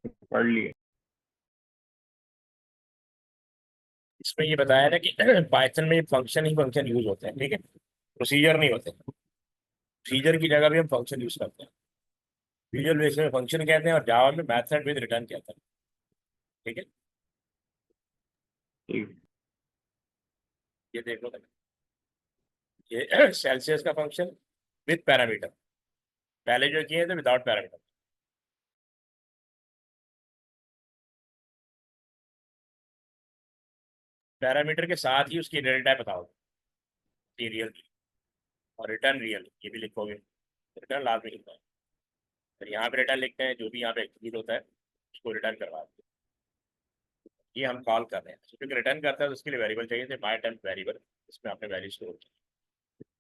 पढ़ लिए। इसमें ये बताया ना कि पाइथन में फंक्शन ही फंक्शन यूज होते हैं, ठीक है, प्रोसीजर नहीं होते। प्रोसीजर की जगह भी हम फंक्शन यूज करते हैं। विजुअल बेस में फंक्शन कहते हैं और जावा में मैथड विद रिटर्न कहते हैं, ठीक है। ठीक। ये देखो, ये सेल्सियस का फंक्शन विद पैरामीटर, पहले जो किए थे विदाउट पैरामीटर। पैरामीटर के साथ ही उसकी रियल टाइप बताओ, ये रियल और रिटर्न रियल, ये भी लिखोगे, रिटर्न लाजमी लिखना है। फिर यहाँ पे रिटर्न लिखते हैं, जो भी यहाँ पे एग्जीक्यूट होता है उसको रिटर्न करवा देते हैं। ये हम कॉल कर रहे हैं, क्योंकि रिटर्न करता है तो उसके लिए वेरिएबल चाहिए थे, माई टाइम वेरिएबल, इसमें आपने वैल्यू स्टोर की,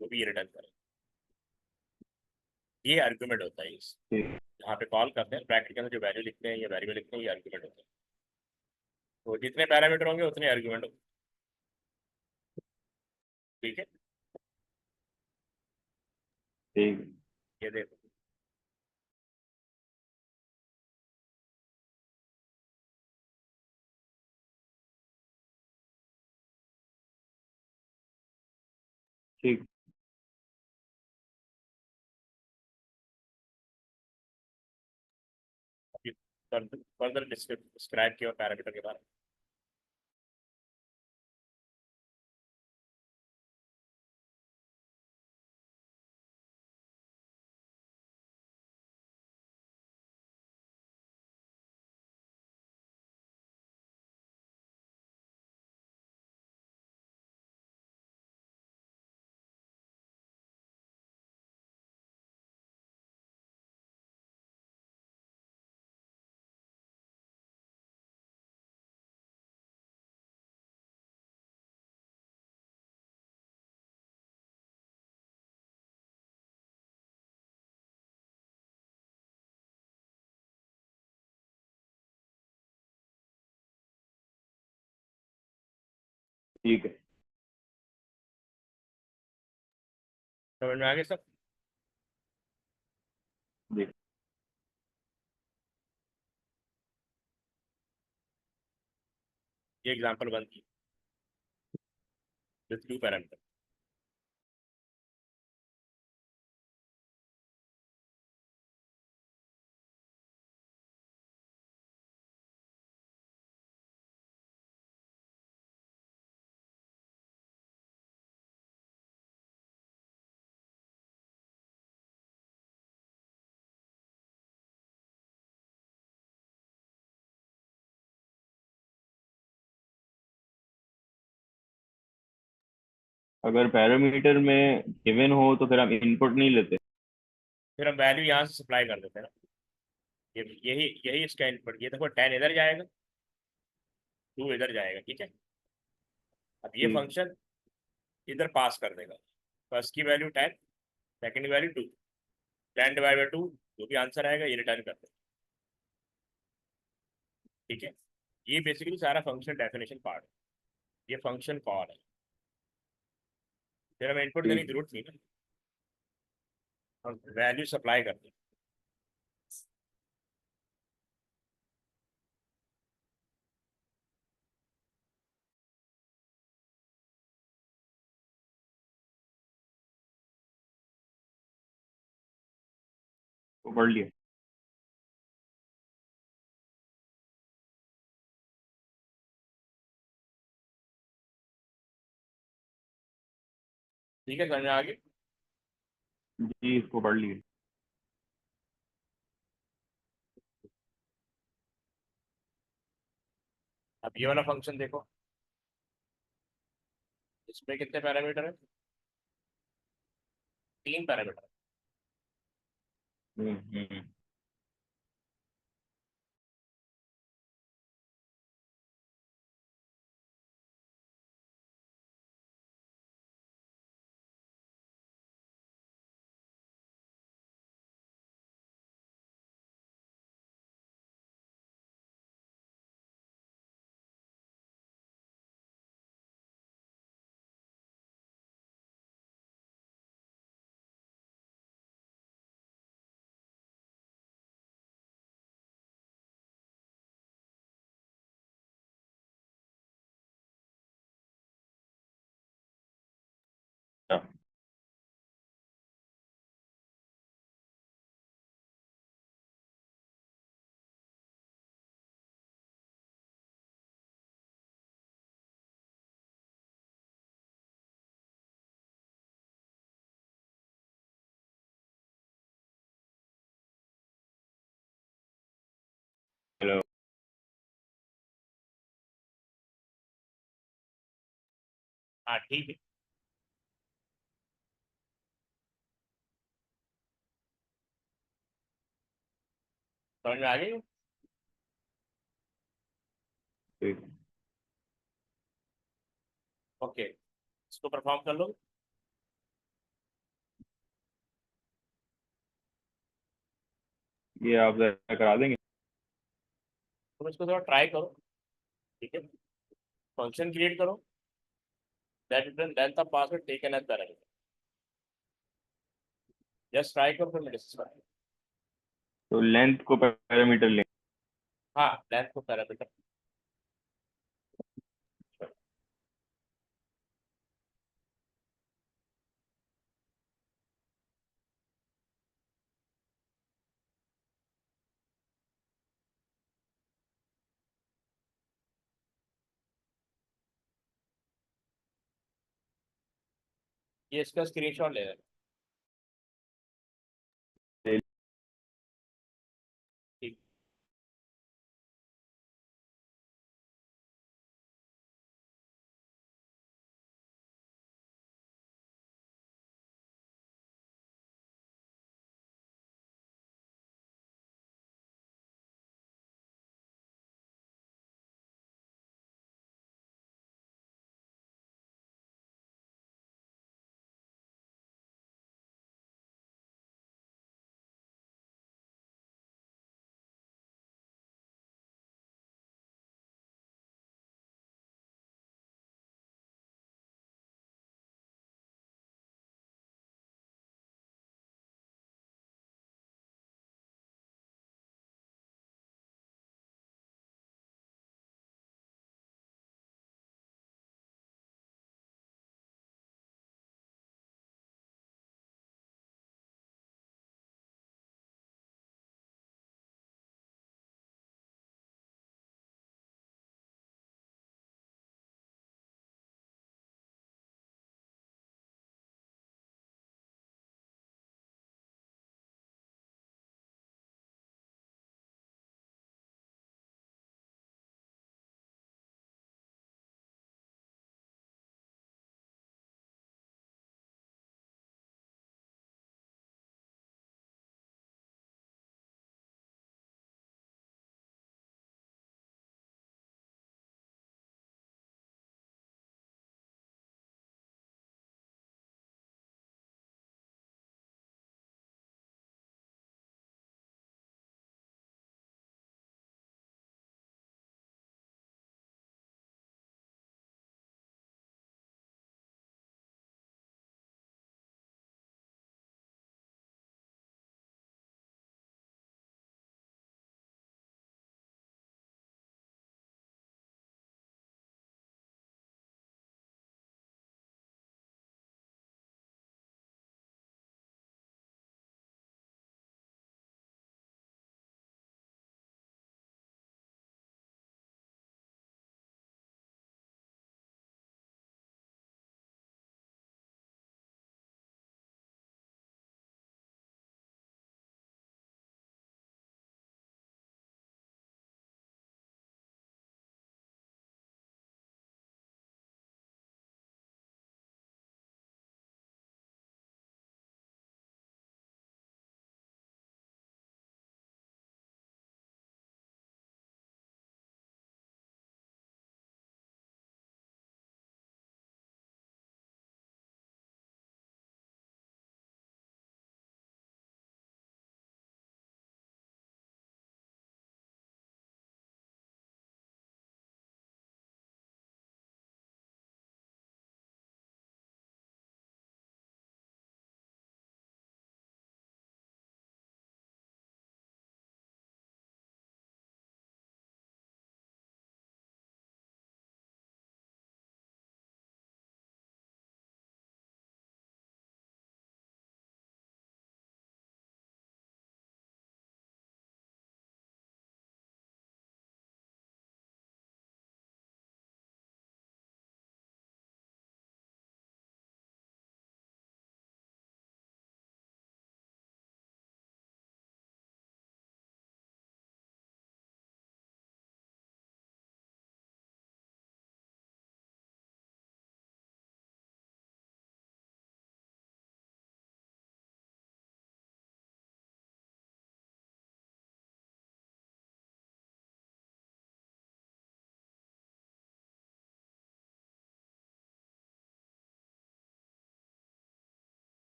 वो भी ये रिटर्न करें। ये आर्गुमेंट होता है इस, ठीक। यहाँ पे कॉल करते हैं ब्रैकेट के अंदर जो वैल्यू लिखते हैं या वेरिएबल लिखते हैं, ये आर्गुमेंट होता है। तो जितने पैरामीटर होंगे उतने आर्गुमेंट होंगे, ठीक है। ठीक। ये देखो, ठीक। अभी फर्दर डिस्क्राइब किया पैरामीटर के बारे में। ठीक है। समझ में आ गया सब। देख। ये एग्जांपल वन की विद टू पैरामीटर। अगर पैरामीटर में गिवन हो तो फिर हम इनपुट नहीं लेते। फिर हम वैल्यू यहाँ से सप्लाई कर देते हैं ना, ये यही यही इसका इनपुट। ये देखो 10 इधर जाएगा, 2 इधर जाएगा, ठीक है। अब ये ठीक। फंक्शन इधर पास कर देगा, फर्स्ट की वैल्यू 10, सेकंड की वैल्यू 2, 10/2 जो भी आंसर आएगा ये रिटर्न कर देगा, ठीक है। ये बेसिकली सारा फंक्शन डेफिनेशन पार्ट है, ये फंक्शन कॉल है। फिर हमें इनपुट देने की ठीक। जरूरत नहीं ना, हम वैल्यू सप्लाई करते हैं। वो पढ़ लिया। ठीक है, समझ में आ गया। जी, इसको पढ़ लिया। अब ये वाला फंक्शन देखो, इसमें कितने पैरामीटर है, 3 पैरामीटर। हम्म। हाँ ठीक है। समझ में आ गई? ठीक। ओके, इसको परफॉर्म कर लो। ये आप जरा करा देंगे? तुम इसको थोड़ा ट्राई करो, ठीक है। फंक्शन क्रिएट करो, that return length of password taken as parameter. Just try करो, फिर मैं डिस्कस करूँ। तो लेंथ को पैरामीटर लें। हाँ, लेंथ को पैरामीटर। ये इसका स्क्रीनशॉट ले लेना। ठीक।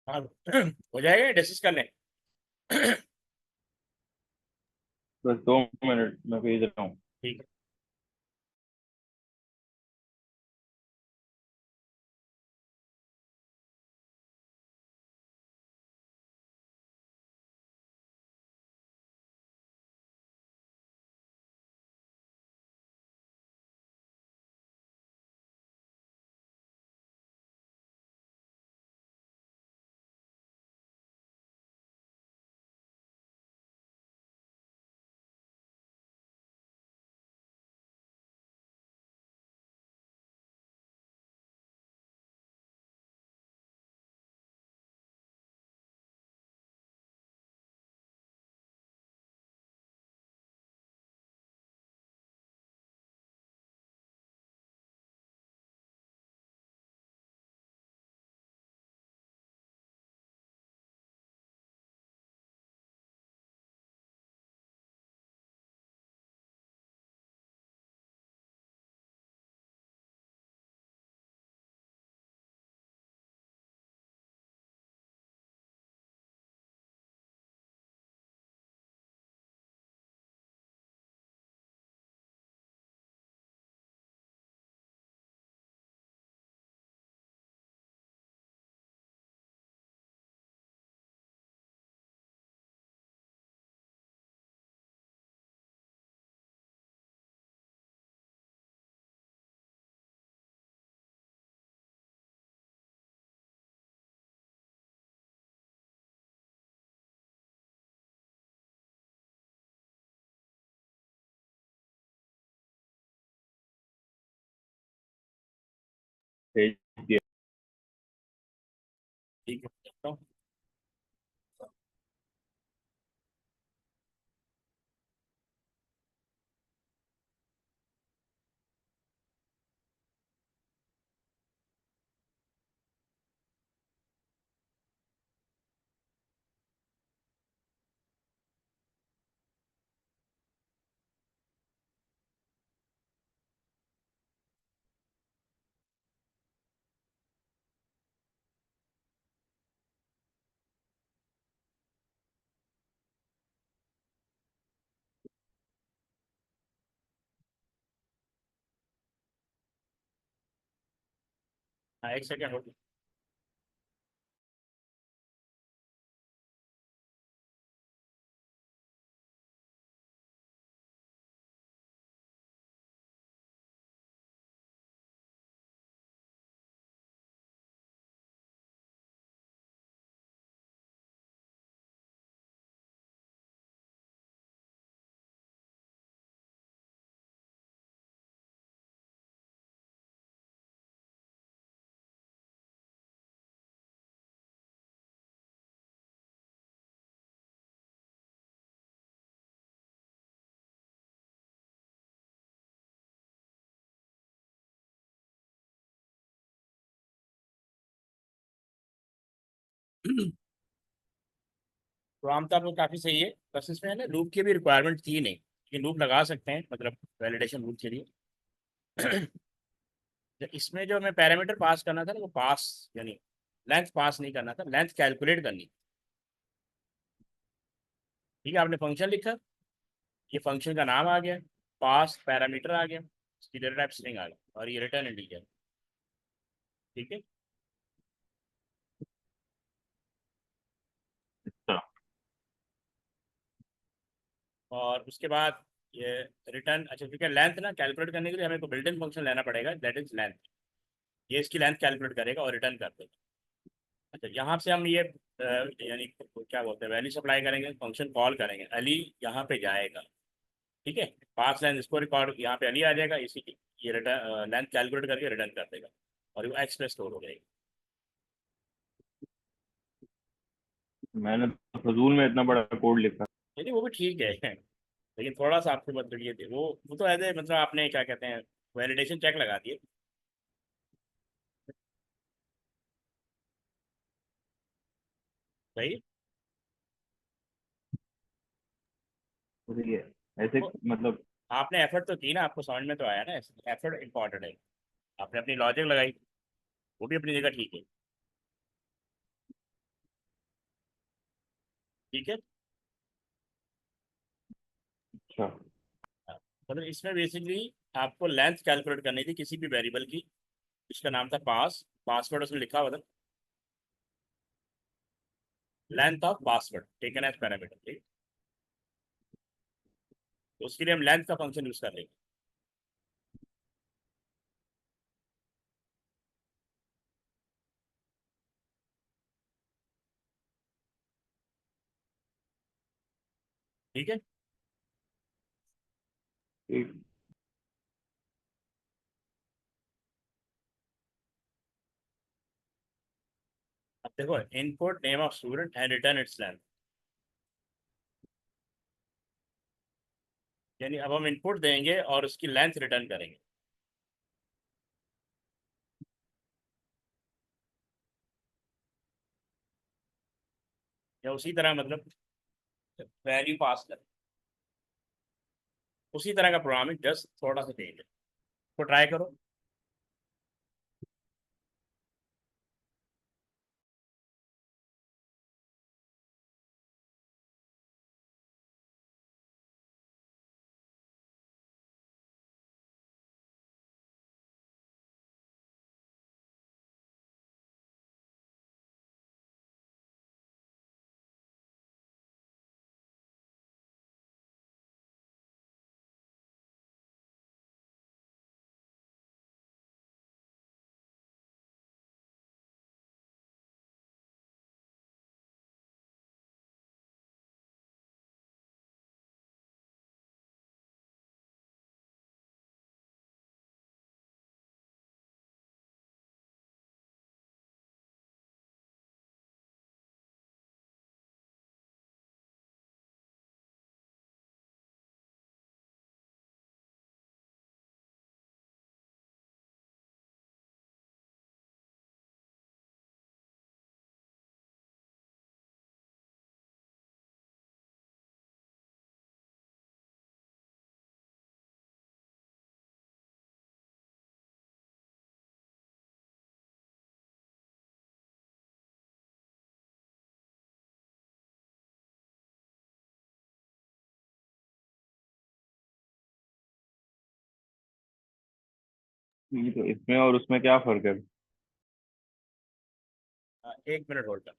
हाँ हो जाएगा, डिस्कस कर लें। बस 2 मिनट मैं भेज रहा हूँ। ठीक है। भेज दिया। ठीक है, देखता हूँ। हाँ, एक सेकेंड हो। तो आमतौर पर काफी सही है, बस इसमें है ना लूप की भी रिक्वायरमेंट थी नहीं, लेकिन लूप लगा सकते हैं, मतलब वैलिडेशन लूप के लिए। तो इसमें जो हमें पैरामीटर पास करना था ना, वो पास यानी लेंथ पास नहीं करना था, लेंथ कैलकुलेट करनी थी। ठीक है, आपने फंक्शन लिखा, ये फंक्शन का नाम आ गया, पास पैरामीटर आ गया, इसकी डेटा टाइप स्ट्रिंग आ गया, और ये रिटर्न इंटीजर। ठीक है। अच्छा। और उसके बाद ये रिटर्न, अच्छा ठीक है, लेंथ ना कैलकुलेट करने के लिए हमें को बिल्ट इन फंक्शन लेना पड़ेगा, दैट इज लेंथ। ये इसकी लेंथ कैलकुलेट करेगा और रिटर्न कर देगा। अच्छा, यहाँ से हम ये यानी क्या बोलते हैं, वैल्यू सप्लाई करेंगे, फंक्शन कॉल करेंगे, अली यहाँ पे जाएगा। ठीक है, पास लेंथ इसको रिकॉर्ड, यहाँ पे अली आ जाएगा, इसी की ये रिटर्न लेंथ कैलकुलेट करके रिटर्न कर देगा, और वो एक्स पे स्टोर हो जाएगी। मैंने तो फजूल में इतना बड़ा कोड लिखा। नहीं वो भी ठीक है। लेकिन थोड़ा सा आपको मतलब ये थे वो तो ऐसे मतलब आपने क्या कहते हैं, वैलिडेशन चेक लगा दिए। सही है। तो ये ऐसे तो मतलब। आपने एफर्ट तो की ना, आपको समझ में तो आया ना, एफर्ट इंपॉर्टेंट है। आपने अपनी लॉजिक लगाई, वो भी अपनी जगह ठीक है। ठीक है। अच्छा। मतलब इसमें बेसिकली आपको लेंथ कैलकुलेट करनी थी किसी भी वेरिएबल की, जिसका नाम था पासवर्ड उसमें लिखा हुआ था, length of password taken as parameter. ठीक, तो उसके लिए हम लेंथ का फंक्शन यूज कर लेंगे। ठीक है। ठीक। अब देखो, input name of student and return its length, यानी अब हम इनपुट देंगे और उसकी लेंथ रिटर्न करेंगे। या उसी तरह मतलब वैल्यू पास कर, उसी तरह का प्रोग्रामिंग जस्ट थोड़ा सा चेंज है, तो ट्राई करो। ये तो इसमें और उसमें क्या फर्क है? 1 मिनट होल्ड कर।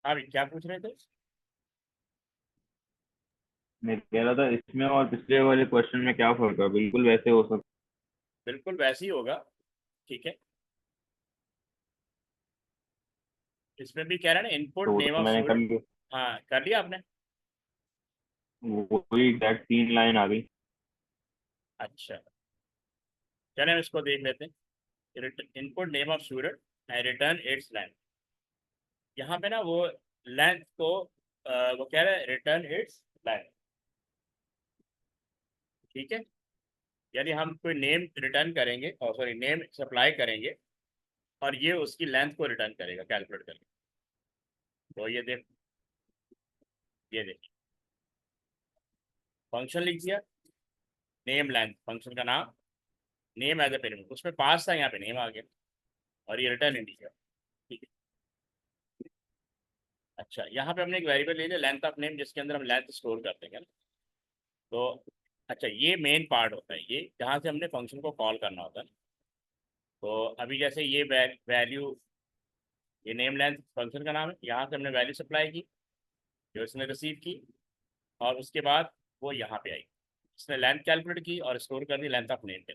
आप क्या पूछ रहे थे? मैं कह रहा था इसमें और पिछले वाले क्वेश्चन में क्या फर्क है, बिल्कुल वैसे हो सकता। बिल्कुल वैसे ही होगा। ठीक है, इसमें भी कह रहा है ना, इनपुट तो वो नेम तो ऑफ मैंने कर स्टूडेंट। लिया। हाँ, कर लिया आपने? वही एग्जैक्ट 3 लाइन आ गई। अच्छा, चलें हम इसको देख लेते हैं। Input name of student and return its length. यहाँ पे ना वो लेंथ को वो कह रहा है रिटर्न इट्स लेंथ। ठीक है, यानी हम कोई नेम रिटर्न करेंगे, और सॉरी नेम सप्लाई करेंगे, और ये उसकी लेंथ को रिटर्न करेगा कैलकुलेट करके। तो ये देख, फंक्शन लिख दिया, नेम लेंथ फंक्शन का नाम, नेम एज ए पेरेंट, उसमें पास था, यहाँ पे नेम आ गया, और ये रिटर्न इंटीजर। ठीक है। अच्छा, यहाँ पे हमने एक वेरिएबल ले लिया लेंथ ऑफ नेम, जिसके अंदर हम लेंथ स्टोर करते हैं ना। तो अच्छा, ये मेन पार्ट होता है, ये जहाँ से हमने फंक्शन को कॉल करना होता है। तो अभी जैसे ये वैल्यू, ये नेम लेंथ फंक्शन का नाम है, यहाँ से हमने वैल्यू सप्लाई की जो इसने रिसीव की, और उसके बाद वो यहाँ पे आई, इसने लेंथ कैलकुलेट की और स्टोर कर दी लेंथ ऑफ नेम पे,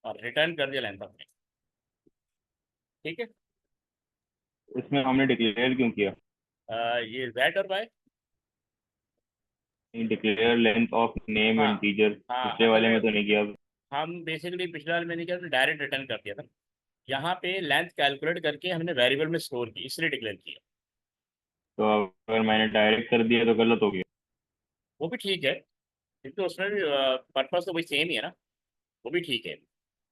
और रिटर्न कर दिया लेंथ ऑफ नेम। ठीक है। इसमें हमने डिक्लेयर क्यों किया? ये जेड और Y. Declare length of name हाँ इंटीजर हाँ, पिछले असल वाले में में तो नहीं किया। हम बेसिकली पिछले वाले में नहीं किया, डायरेक्ट रिटर्न कर दिया था। यहाँ पे लेंथ कैलकुलेट करके हमने वेरिएबल में स्टोर की, इसलिए डिक्लेयर किया। तो अगर मैंने डायरेक्ट कर दिया तो गलत हो गया। वो भी ठीक है, क्योंकि उसमें भी पर्पस तो वही सेम ही है ना, वो भी ठीक है।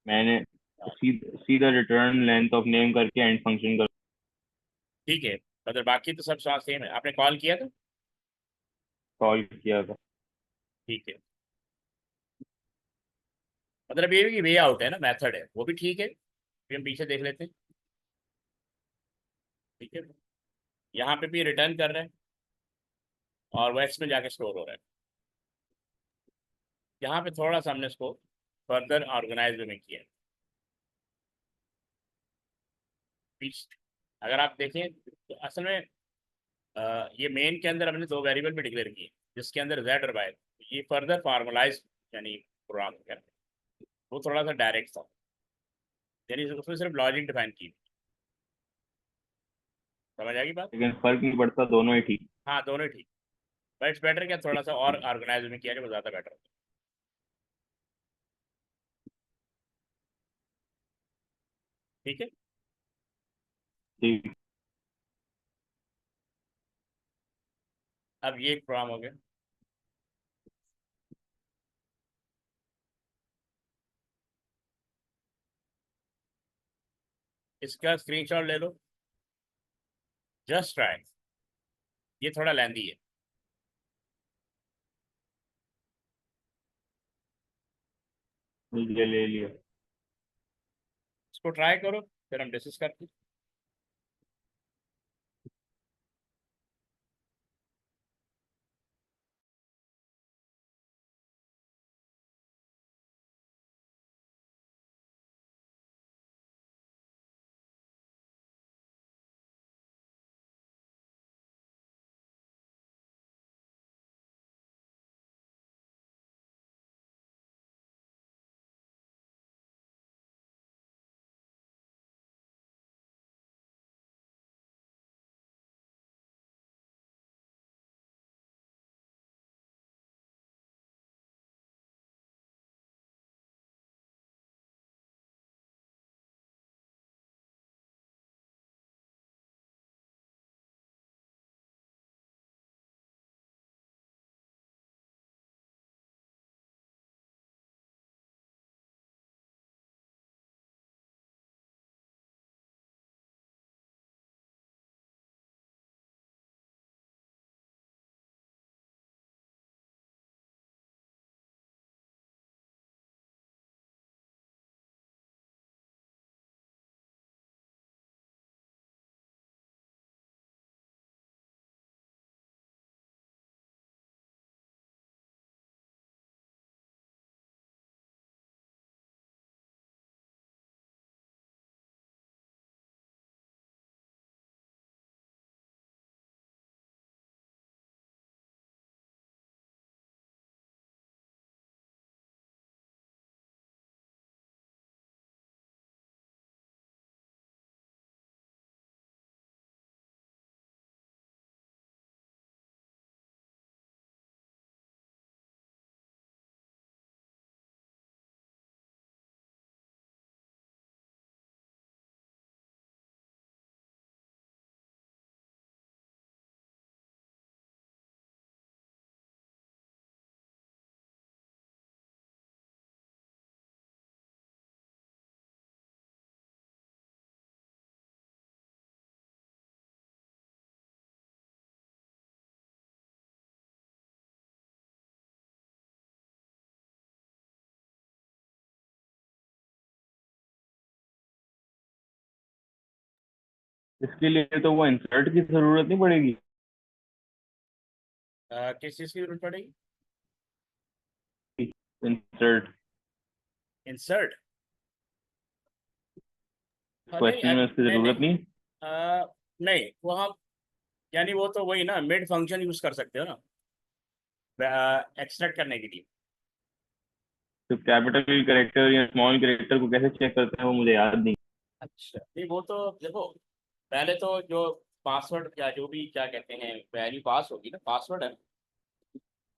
मैंने हाँ, सीधा रिटर्न लेंथ ऑफ नेम करके एंड फंक्शन कर ठीक है, मतलब बाकी तो सब सेम है। आपने कॉल किया था। कॉल किया था। ठीक है, मतलब ये भी वे आउट है ना, मेथड है, वो भी ठीक है। फिर हम पीछे देख लेते हैं। ठीक है, यहाँ पे भी रिटर्न कर रहे हैं, और वो एक्स में जाके स्टोर हो रहा है। यहाँ पे थोड़ा सा हमने इसको फर्दर ऑर्गेनाइज में किया है। पीछे अगर आप देखें तो असल में ये मेन के अंदर हमने दो वेरिएबल भी डिक्लेयर किए, जिसके अंदर जेड और वाई। ये फर्दर फॉर्मलाइज यानी प्रोग्राम हो गया, वो थोड़ा सा डायरेक्ट था, यानी उसमें सिर्फ लॉजिक डिफाइन की। समझ आ गई बात। लेकिन फर्क नहीं पड़ता, दोनों ही ठीक। हाँ, दोनों ठीक, बट इट्स बेटर क्या थोड़ा सा और ऑर्गेनाइज में किया जाए, वो ज़्यादा बेटर होता है। ठीक है। ठीक। अब ये एक प्रोग्राम हो गया। इसका स्क्रीनशॉट ले लो, जस्ट ट्राई। ये थोड़ा लेंदी है, ले लिया। इसको ट्राई करो, फिर हम डिस्कस करते हैं। इसके लिए तो वो इंसर्ट की जरूरत नहीं पड़ेगी? किस चीज़ की जरूरत पड़ेगी? इंसर्ट। इंसर्ट? हाँ नहीं क्वेश्चन में उसकी नहीं नहीं। जरूरत नहीं? नहीं वो हम, यानी वो तो वही ना, मिड फंक्शन यूज कर सकते हो ना एक्सट्रैक्ट करने के लिए। तो कैपिटल कैरेक्टर या स्मॉल कैरेक्टर को कैसे चेक करते हैं वो मुझे याद नहीं। अच्छा नहीं, वो तो देखो, पहले तो जो पासवर्ड या जो भी क्या कहते हैं वैल्यू पास होगी ना, पासवर्ड है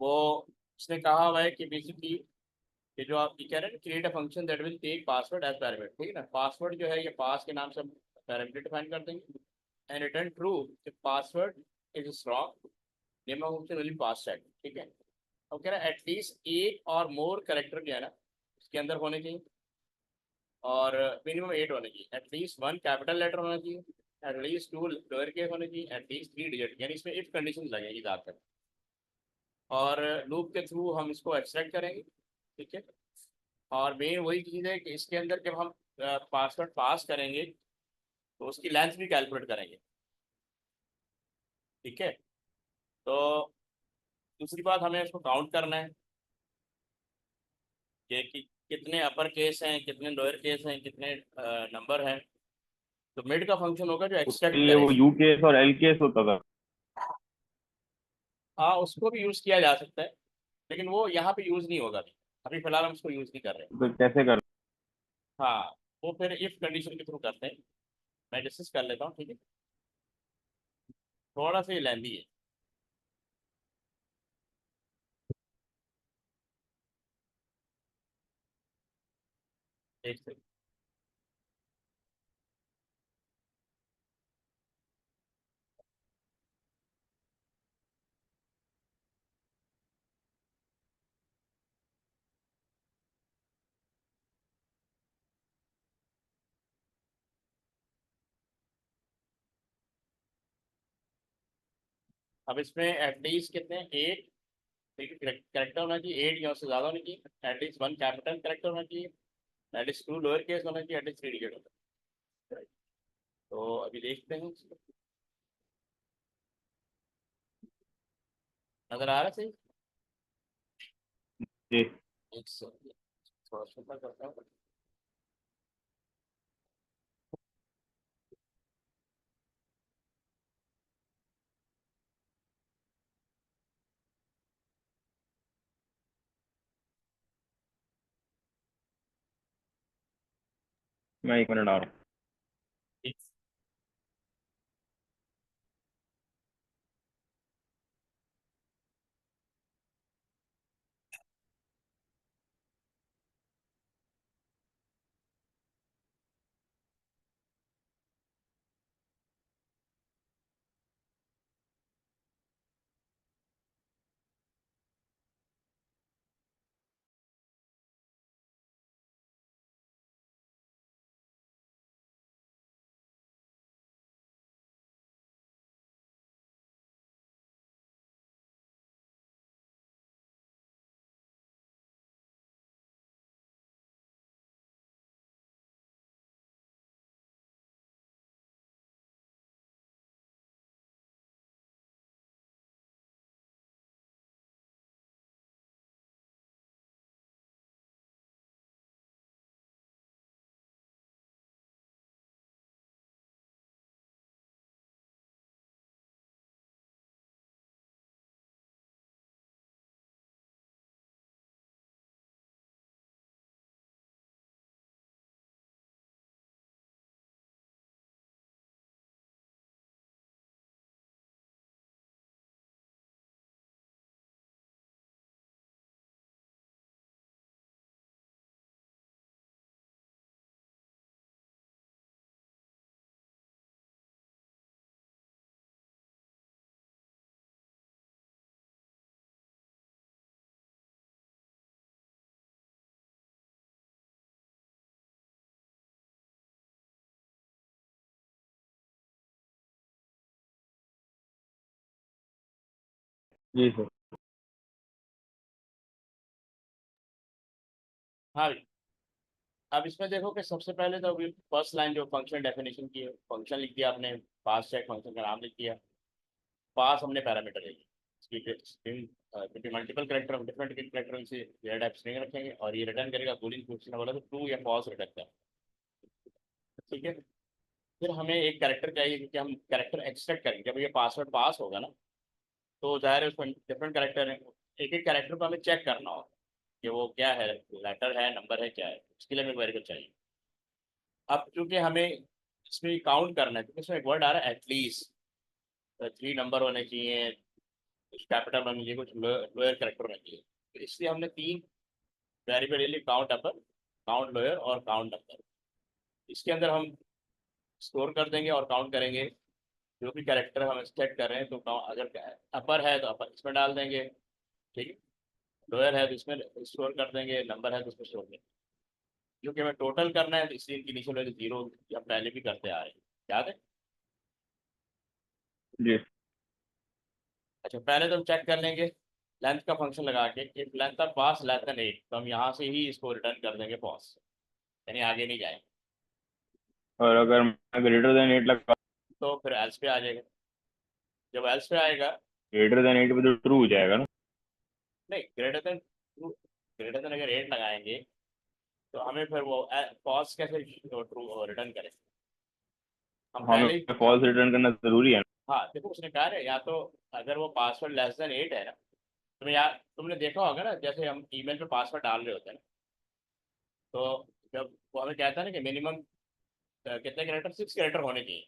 वो, उसने कहा हुआ है कि बेसिकली ये जो आप ये कह रहे हैं, create a function that will take password as parameter, ठीक है ना। पासवर्ड जो है ये पास के नाम से हम पैरामीटर डिफाइन कर देंगे, and return true if password is strong, name of function will be pass set, ठीक है। अब कह रहा है एटलीस्ट एक और मोर करेक्टर जो है ना उसके अंदर होने चाहिए, और मिनिमम 8 होने चाहिए, एटलीस्ट वन कैपिटल लेटर होना चाहिए, एटलीस्ट टू लोअर केस होने चाहिए, एटलीस्ट 3 डिजिट, यानी इसमें इफ कंडीशन लगेगी ज़्यादातर। और लूप के थ्रू हम इसको एक्सट्रैक्ट करेंगे, ठीक है। और मेन वही चीज़ है कि इसके अंदर जब हम पासवर्ड पास करेंगे तो उसकी लेंथ भी कैलकुलेट करेंगे, ठीक है। तो दूसरी बात, हमें इसको काउंट करना है कि कितने अपर केस हैं, कितने लोअर केस हैं, कितने नंबर हैं। तो मिड का फंक्शन होगा जो उसके एक्सट्रैक्ट लिए वो करेगा। यू केस और एल केस होता था। हाँ उसको भी यूज़ किया जा सकता है, लेकिन वो यहाँ पे यूज़ नहीं होगा अभी। अभी फिलहाल हम उसको यूज़ नहीं कर रहे। तो कैसे कर? हाँ वो फिर इफ कंडीशन के थ्रू करते हैं। मैं डिस्कस कर लेता हूँ, ठीक है। थोड़ा सा ये लेंदी है। एक सेकंड। अब इसमें एटलीस्ट कितने, 8 करेक्टर होना चाहिए, 8 या उससे ज़्यादा होनी चाहिए, एटलीस्ट वन कैपिटल करेक्टर होना चाहिए, एटलीस्ट 2 लोअर केस होना चाहिए, एटलीस्ट 3 डिजिट होना चाहिए। तो अभी देखते हैं इसको। नजर आ रहा है सही? जी। एक सेकंड, थोड़ा सा करता हूँ। मैं 1 मिनट आ रहा हूँ। ठीक। जी सर। हाँ भाई। अब इसमें देखो कि सबसे पहले तो फर्स्ट लाइन जो फंक्शन डेफिनेशन की है, फंक्शन लिख दिया आपने, पास चेक फंक्शन का नाम लिख दिया, पास हमने पैरामीटर ले लिया, इसकी स्ट्रिंग क्योंकि multiple character of different character से डेटा टाइप स्ट्रिंग रखेंगे और ये रिटर्न करेगा बूलियन क्वेश्चन बोला तो ट्रू या फॉल्स रिटर्न करेगा। ठीक है, फिर हमें एक कैरेक्टर चाहिए क्योंकि हम कैरेक्टर एक्सट्रैक्ट करेंगे जब ये पासवर्ड पास होगा ना, तो जाहिर है उसमें डिफरेंट कैरेक्टर है, एक एक कैरेक्टर को हमें चेक करना होगा कि वो क्या है, लेटर है, नंबर है, क्या है, उसके लिए हमें वेरिएबल चाहिए। अब चूंकि हमें इसमें काउंट करना है, क्योंकि इसमें एक वर्ड आ रहा है एटलीस्ट 3 नंबर होने चाहिए, कुछ कैपिटल होने चाहिए, कुछ लोअर कैरेक्टर होने चाहिए, तो इसलिए हमने 3 वेरिएबल ले लिए, काउंट अपर, काउंट लोअर और काउंट नंबर। इसके अंदर हम स्टोर कर देंगे और काउंट करेंगे जो भी कैरेक्टर हम सेट कर रहे हैं, तो अगर अपर है तो अपर इसमें डाल देंगे, ठीक है, लोअर है तो इसमें स्टोर कर देंगे, नंबर है तो उसमें स्टोर देंगे। क्योंकि हमें टोटल करना है तो इसलिए इनकी इनिशियल वैल्यू 0 हम पहले भी करते आ रहे हैं, याद है। जी अच्छा, पहले तो हम चेक कर लेंगे लेंथ का फंक्शन लगा के, if length of pass less than 8 तो हम यहाँ से ही इसको रिटर्न कर देंगे फॉल्स, यानी आगे नहीं जाएंगे। और अगर मैं ग्रेटर देन 8 लगा, तो फिर एल्स पे आ जाएगा, जब एल्स पे आएगा, ग्रेटर देन 8 पे तो ट्रू हो जाएगा ना। नहीं ग्रेटर देन, ग्रेटर देन अगर 8 लगाएंगे तो हमें फिर वो फॉल्स कैसे ट्रू रिटर्न करें, हम हमें पहले ही फॉल्स रिटर्न करना जरूरी है हाँ देखो उसने कहा है, या तो अगर वो पासवर्ड लेस देन 8 है ना, तुम्हें यार तुमने देखा होगा ना, जैसे हम ईमेल पे पासवर्ड डाल रहे होते हैं ना, तो जब वो हमें कहता है ना कि मिनिमम कितने कैरेक्टर, 6 कैरेक्टर होने चाहिए,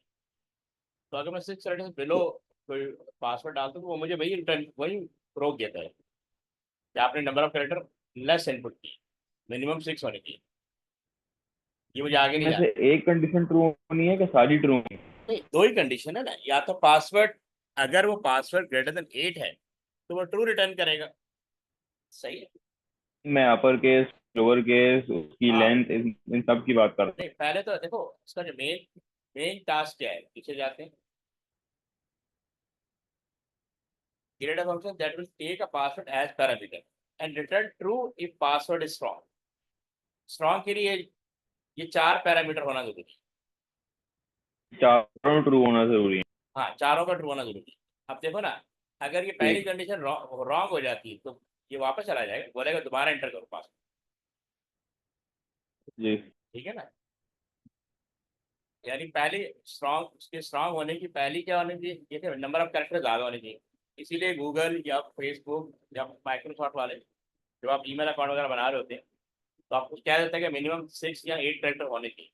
तो अगर मैं 6 कैरेक्टर से बिलो ना। कोई पासवर्ड डालता हूँ तो वो मुझे वही रिटर्न वही रोक देता है कि आपने number of character less input की, मिनिमम 6 होने चाहिए, ये मुझे आगे नहीं में जाना। से एक कंडीशन ट्रू होनी है कि सारी ट्रू होनी है? नहीं, दो ही कंडीशन है ना, या तो पासवर्ड, अगर वो पासवर्ड ग्रेटर देन 8 है तो वो ट्रू रिटर्न करेगा, सही है। मैं अपर केस, लोअर केस, उसकी हाँ, लेंथ, इन सब की बात कर रहा नहीं पहले तो देखो इसका जो मेन मेन टास्क क्या है, पीछे जाते हैं, create a function that will take a password as parameter and return true if password is strong। Strong के लिए ये 4 पैरामीटर होना जरूरी है। हूँ। चारों ट्रू होना जरूरी है। हाँ, चारों का ट्रू होना जरूरी है। अब देखो ना, अगर ये पहली ठीक कंडीशन रॉन्ग हो जाती है तो ये वापस चला जाएगा, बोलेगा दोबारा एंटर करो पासवर्ड, जी। ठीक है ना। यानी पहली स्ट्रॉन्ग, उसके स्ट्रॉन्ग होने की पहली क्या होनी चाहिए, ये नंबर ऑफ कैरेक्टर ज्यादा होने चाहिए। इसीलिए गूगल या फेसबुक या माइक्रोसॉफ्ट वाले जब आप ईमेल अकाउंट वगैरह बना रहे होते हैं तो आपको क्या देता है कि मिनिमम 6 या 8 कैरेक्टर होने चाहिए,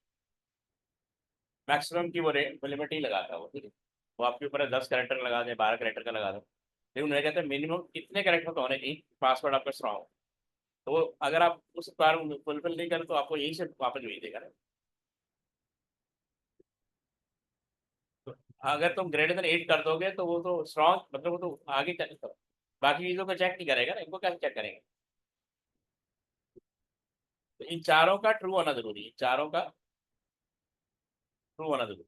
मैक्सिमम की वो लिमिट ही लगाता है वो, ठीक है। वो आपके ऊपर है, 10 कैरेक्टर लगा दें, 12 कैरेक्टर का लगा दें, लेकिन उन्हें कहते हैं मिनिमम कितने कैरेक्टर तो होने चाहिए पासवर्ड आपका स्ट्रॉन्ग हो। तो वो अगर आप उस बार फुलफिल नहीं करें तो आपको यहीं से वापस भेज देगा ना। तो अगर तुम ग्रेटर देन 8 कर दोगे तो वो तो स्ट्रॉन्ग, मतलब वो तो आगे बाकी चीज़ों को चेक नहीं करेगा ना, इनको कैसे चेक करेंगे। तो इन चारों का ट्रू होना जरूरी है, चारों का ट्रू होना जरूरी।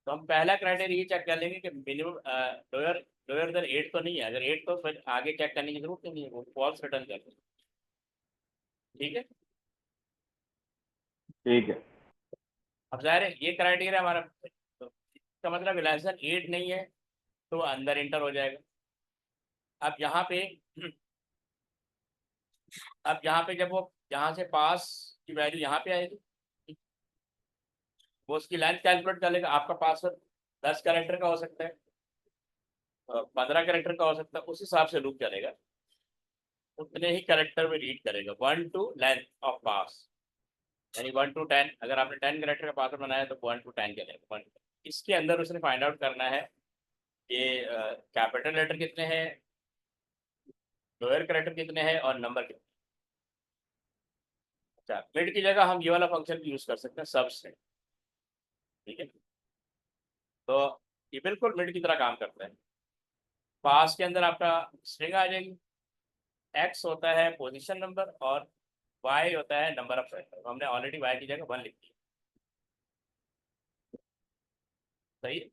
तो हम पहला क्राइटेरिया ये चेक कर लेंगे कि मिनिमम लोअर लोअर देन 8 तो नहीं है, अगर 8 तो फिर आगे चेक करने की जरूरत नहीं है, वो फॉल्स रिटर्न कर दें, ठीक है। ठीक है। अब जाहिर है ये क्राइटेरिया हमारा, तो इसका मतलब लेस देन 8 नहीं है तो वो अंदर इंटर हो जाएगा। अब यहाँ पे अब यहाँ पे जब वो यहाँ से पास की वैल्यू यहाँ पे आएगी, वो उसकी लेंथ कैलकुलेट कर लेगा, आपका पासवर्ड 10 कैरेक्टर का हो सकता है, 15 कैरेक्टर का हो सकता है, उस हिसाब से लूप चलेगा, उतने ही कैरेक्टर में रीड करेगा, 1 टू लेंथ ऑफ पास, यानी 1 टू 10, अगर आपने 10 कैरेक्टर का पासवर्ड बनाया तो 1 टू 10 चलेगा, 1। इसके अंदर उसने फाइंड आउट करना है कि कैपिटल लेटर कितने हैं, लोअर कैरेक्टर कितने हैं और नंबर कितने। अच्छा, मिड की जगह हम ये वाला फंक्शन यूज कर सकते हैं, सबस्ट्रिंग, ठीक है। तो ये बिल्कुल मिड की तरह काम करता है। पास के अंदर आपका स्ट्रिंग आ जाएगी, एक्स होता है पोजीशन नंबर और वाई होता है नंबर ऑफ कैरेक्टर, तो हमने ऑलरेडी वाई की जगह 1 लिख दी, सही है।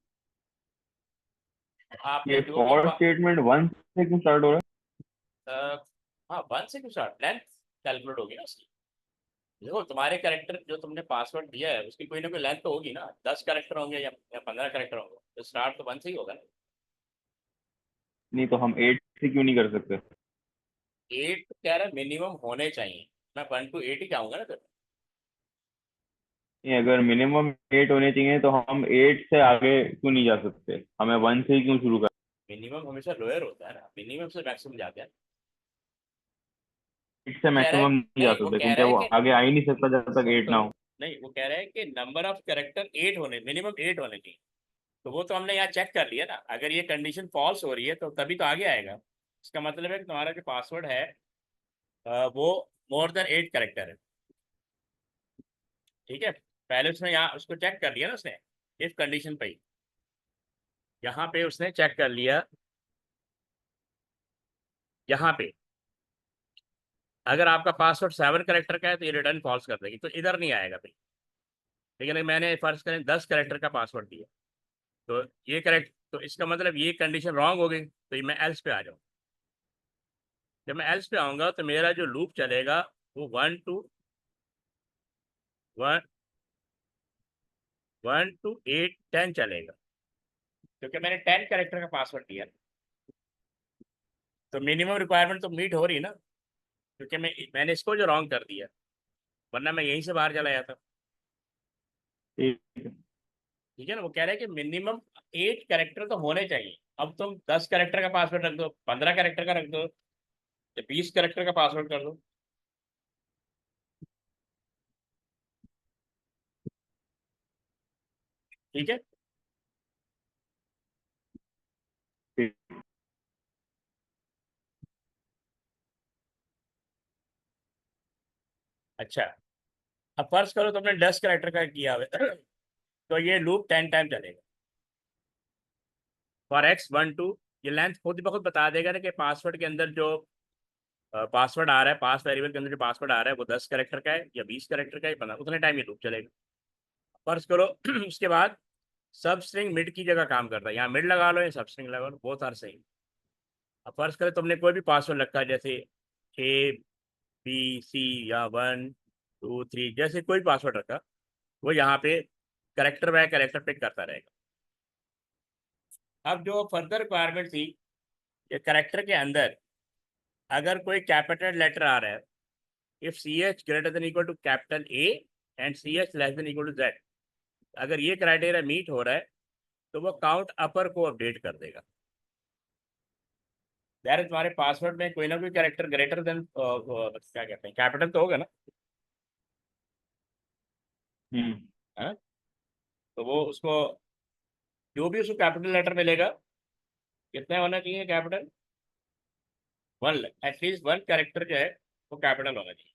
आपने ये जो भी फॉर स्टेटमेंट 1 से क्यों स्टार्ट हो रहा हाँ 1 से क्यों स्टार्ट, लेंथ कैलकुलेट होगी ना उसकी, देखो तुम्हारे कैरेक्टर जो तुमने पासवर्ड दिया है उसकी कोई ना कोई लेंथ तो होगी ना, 10 कैरेक्टर होंगे या 15 कैरेक्टर होंगे, तो स्टार्ट तो 1 से ही होगा ना। नहीं तो हम 8 से क्यों नहीं कर सकते? 8 कह रहा है मिनिमम होने चाहिए, मैं 1 to 8 ही जाऊंगा ना फिर। नहीं, अगर मिनिमम 8 होने चाहिए तो हम 8 से आगे क्यों नहीं जा सकते? हमें 1 से ही क्यों शुरू कर? मिनिमम हमेशा लोअर होता है ना, मिनिमम से मैक्सिमम जाते हैं। 8 से कह रहा है, मैक्सिमम नहीं जा नहीं वो सकते कह रहा क्योंकि है वो कि आगे आ ही नहीं सकता जब तक सुन 8 तो ना लो, हो। नहीं वो कह रहा है कि नंबर ऑफ कैरेक्टर 8 होने, मिनिमम 8 होने चाहिए। तो वो तो हमने यहाँ चेक कर लिया ना, अगर ये कंडीशन फॉल्स हो रही है तो तभी तो आगे आएगा। इसका मतलब है कि तुम्हारा जो पासवर्ड है वो मोर देन 8 कैरेक्टर है। ठीक है, पहले उसने यहाँ उसको चेक कर लिया ना उसने, इस कंडीशन पे ही यहाँ पे उसने चेक कर लिया। यहाँ पे अगर आपका पासवर्ड 7 कैरेक्टर का है तो ये रिटर्न फॉल्स कर देगी, तो इधर नहीं आएगा भाई। लेकिन अगर मैंने फर्ज करें 10 कैरेक्टर का पासवर्ड दिया, तो ये करेक्ट, तो इसका मतलब ये कंडीशन रॉन्ग हो गई, तो ये मैं एल्स पे आ जाऊँ। जब मैं एल्स पे आऊंगा तो मेरा जो लूप चलेगा वो 1 to 8 10 चलेगा, क्योंकि मैंने 10 कैरेक्टर का पासवर्ड दिया। तो मिनिमम रिक्वायरमेंट तो मीट हो रही है ना, क्योंकि मैंने इसको जो रॉन्ग कर दिया, वरना मैं यहीं से बाहर चला जाता। ठीक है। ठीक है ना, वो कह रहे हैं कि मिनिमम 8 कैरेक्टर तो होने चाहिए। अब तुम 10 कैरेक्टर का पासवर्ड रख दो, 15 कैरेक्टर का रख दो, या 20 कैरेक्टर का पासवर्ड कर दो। ठीक है। ठीक। अच्छा, अब फर्ज करो तुमने 10 कैरेक्टर का किया हुआ है, तो ये लूप 10 टाइम चलेगा फॉर x 1 2। ये लेंथ खुद ब खुद बता देगा ना कि पासवर्ड के अंदर जो पासवर्ड आ रहा है, पास वेरिएबल के अंदर जो पासवर्ड आ रहा है वो 10 कैरेक्टर का है या 20 कैरेक्टर का है, बना उतने टाइम ये लूप चलेगा। फर्ज करो उसके बाद सब स्ट्रिंग मिड की जगह काम करता है, यहाँ मिड लगा लो या सब स्ट्रिंग लगा लो, बहुत आर सही। अब फर्ज करो तुमने कोई भी पासवर्ड रखा है, जैसे ABC या 1 2 3, जैसे कोई पासवर्ड रखा, वो यहाँ पे करेक्टर बाय करेक्टर पिक करता रहेगा। अब जो फर्दर रिक्वायरमेंट थी कि करेक्टर के अंदर अगर कोई कैपिटल लेटर आ रहा है, if CH greater than equal to capital A and CH less than equal to Z, अगर ये क्राइटेरिया मीट हो रहा है तो वो काउंट अपर को अपडेट कर देगा। यार तुम्हारे पासवर्ड में कोई ना कोई कैरेक्टर ग्रेटर देन क्या कहते हैं, कैपिटल तो होगा ना, हम्म। है ना? तो वो उसको जो भी उसको कैपिटल लेटर मिलेगा, कितने होना चाहिए कैपिटल, 1, एटलीस्ट 1 कैरेक्टर जो है वो कैपिटल होना चाहिए।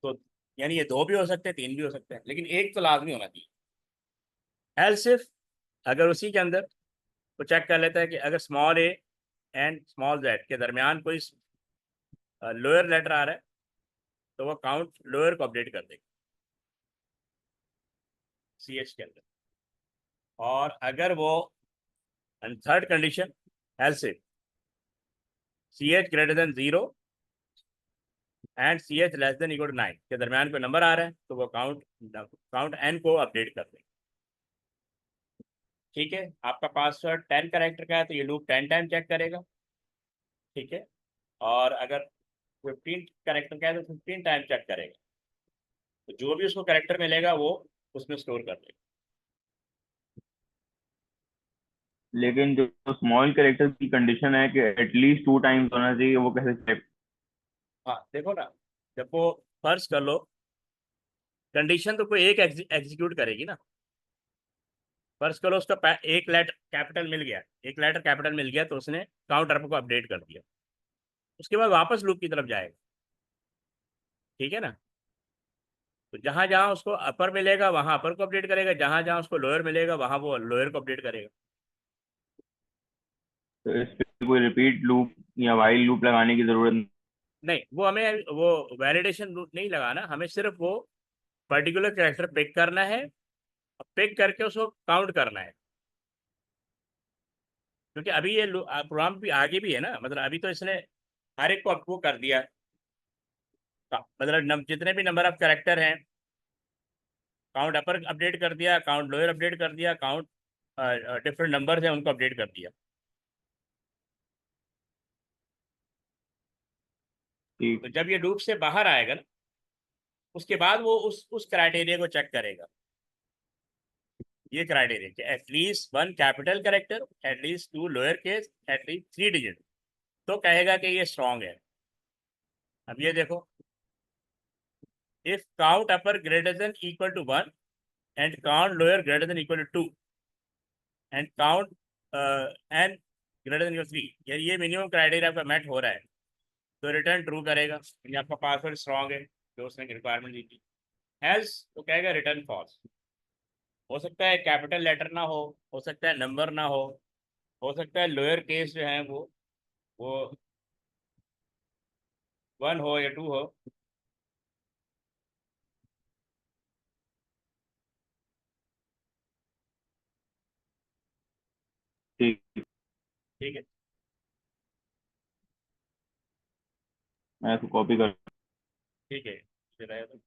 तो यानी ये 2 भी हो सकते हैं, 3 भी हो सकते हैं, लेकिन एक तो लाजमी होना चाहिए। एल्स इफ अगर उसी के अंदर वो चेक कर लेता है कि अगर small a and small z के दरमियान कोई लोअर लेटर आ रहा है, तो वो काउंट लोअर को अपडेट कर देगा CH के अंदर। और अगर वो third condition, else if CH greater than 0 and CH less than equal to 9 के दरमियान कोई नंबर आ रहा है, तो वो काउंट काउंट n को अपडेट कर देगा। ठीक है, आपका पासवर्ड 10 कैरेक्टर का है तो ये लूप 10 टाइम चेक करेगा। ठीक है, और अगर 15 कैरेक्टर का है तो 15 टाइम चेक करेगा। तो जो भी उसको कैरेक्टर मिलेगा वो उसमें स्टोर कर देगा। लेकिन जो स्मॉल कैरेक्टर की कंडीशन है कि एटलीस्ट 2 टाइम्स होना चाहिए, वो कैसे चेक? हाँ देखो ना, जब वो फर्ज कर लो, कंडीशन तो कोई एक एग्जीक्यूट करेगी ना। फर्ज करो उसका एक लेटर कैपिटल मिल गया, एक लेटर कैपिटल मिल गया, तो उसने काउंटर को अपडेट कर दिया, उसके बाद वापस लूप की तरफ जाएगा। ठीक है ना, तो जहां जहां उसको अपर मिलेगा वहां अपर को अपडेट करेगा, जहां जहां उसको लोअर मिलेगा वहां वो लोअर को अपडेट करेगा। तो इस पे कोई रिपीट लूप या वाइल लूप लगाने की जरूरत नहीं? नहीं, वो हमें वो वैलिडेशन रूट नहीं लगाना, हमें सिर्फ वो पर्टिकुलर कैरेक्टर पिक करना है, पिक करके उसको काउंट करना है। क्योंकि अभी ये प्रोग्राम भी आगे भी है ना, मतलब अभी तो इसने हर एक को आपको कर दिया, मतलब जितने भी नंबर ऑफ कैरेक्टर हैं, काउंट अपर अपडेट कर दिया, काउंट लोअर अपडेट कर दिया, काउंट डिफरेंट नंबर्स हैं उनको अपडेट कर दिया। तो ठीक। जब ये लूप से बाहर आएगा ना, उसके बाद वो उस क्राइटेरिया को चेक करेगा। ये क्राइटेरिया कि at least one capital character, at least two lower case, at least 3 digit, तो कहेगा कि ये स्ट्रांग है। अब ये देखो, if count upper greater than equal to 1 and count lower greater than equal to 2 and count N greater than equal 3, यार ये मिनिमम क्राइटेरिया आपका मैच हो रहा है, तो रिटर्न ट्रू करेगा, यानी आपका पासवर्ड स्ट्रांग है जो उसने रिक्वायरमेंट दी थी। एल्स तो कहेगा रिटर्न फॉल्स। हो सकता है कैपिटल लेटर ना हो सकता है नंबर ना हो सकता है लोअर केस जो है वो 1 हो या 2 हो। ठीक। ठीक है। मैं इसको कॉपी कर। ठीक है, फिर आया तो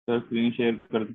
सर स्क्रीन शेयर कर।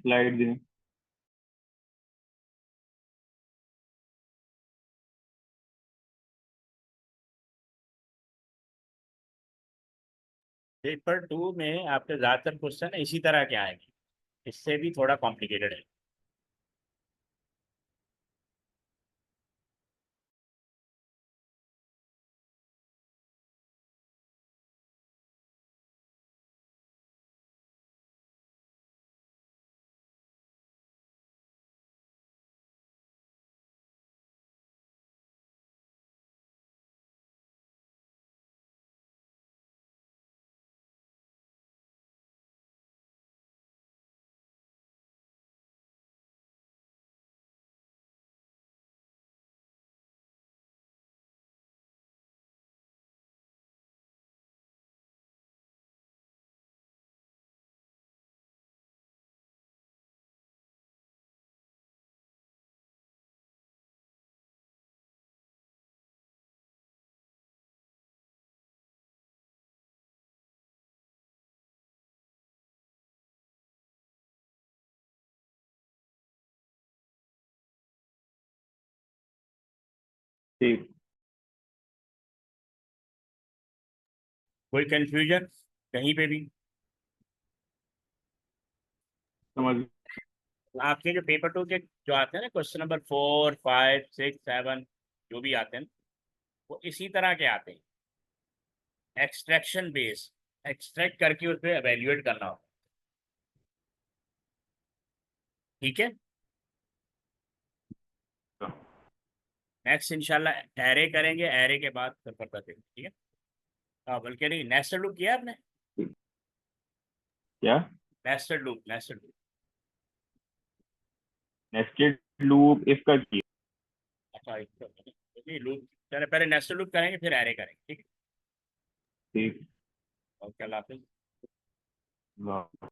स्लाइड दें। पेपर 2 में आपके ज़्यादातर क्वेश्चन इसी तरह के आएंगे, इससे भी थोड़ा कॉम्प्लिकेटेड है। ठीक। कोई कंफ्यूजन कहीं पे भी? समझ। आपके जो पेपर 2 के जो आते हैं ना, क्वेश्चन नंबर 4, 5, 6, 7 जो भी आते हैं, वो इसी तरह के आते हैं, एक्सट्रैक्शन बेस, एक्सट्रैक्ट करके उस पर एवेल्युएट करना होता है। ठीक है, नेक्स्ट इंशाल्लाह एरे करेंगे, एरे के बाद फिर पता चलेगा। ठीक है, हाँ, बल्कि नहीं, नेस्टेड लूप किया आपने? क्या? Nested loop, nested loop. Nested loop इसका की। अच्छा, नहीं लूप, चले पहले नेस्टेड लूप करेंगे फिर एरे करेंगे। ठीक है, ठीक। ओके, अल्लाह हाफिज़। वाह।